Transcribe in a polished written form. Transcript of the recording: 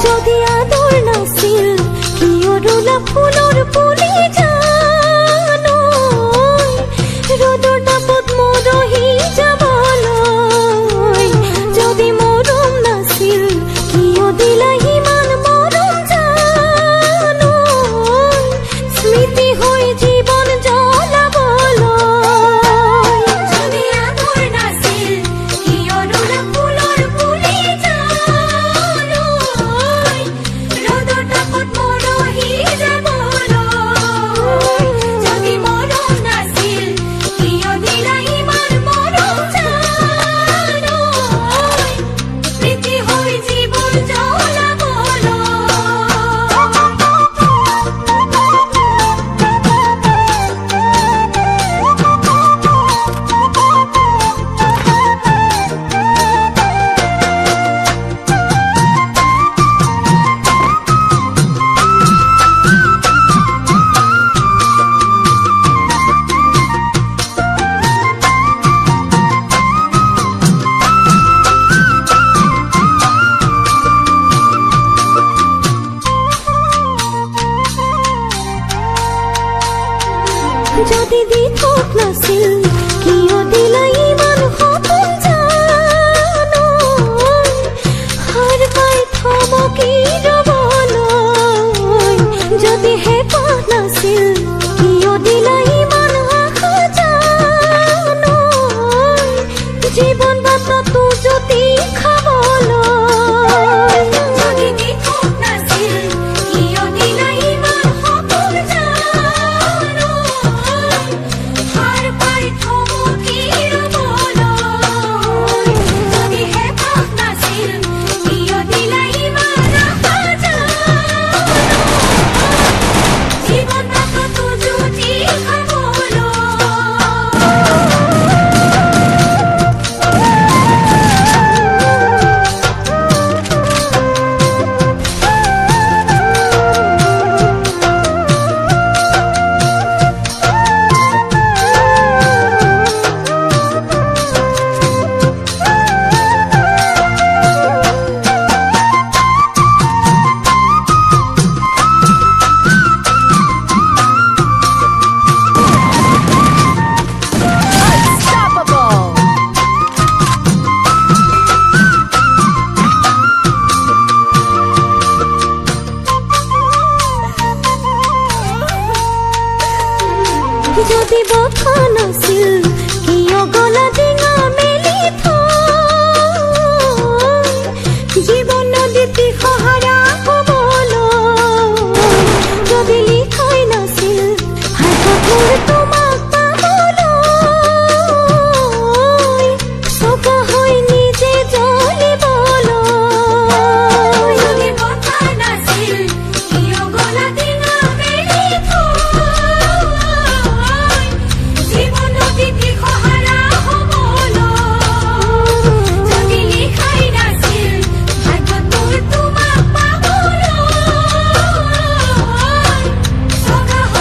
যদি আদৰ নাছিল কিয় ৰোলা ফুলৰ পুলি জানো ৰ'দৰ তাপত মৰহি যাবলৈ যদি মৰম নাছিল কিয় দিলা ইমান মৰম জানো স্মৃতি হৈ জীৱন জ্বলাবলৈ যদি আদৰ নাছিল কিয় ৰোলা ফুলৰ পুলি জানো যদি দি থক নাছিল কিয় দিলা ইমান সপোন জানো হাৰ পাই থমকি ৰবলৈ যদি হেঁপাহ নাছিল কিয় দিলা ইমান আশা জানো জীৱন বাটতো জ্যোতি খাবলৈ যদি দি থক নাছিল কিয় দিলা ইমান সপোন জানো যদি বখা নাছিল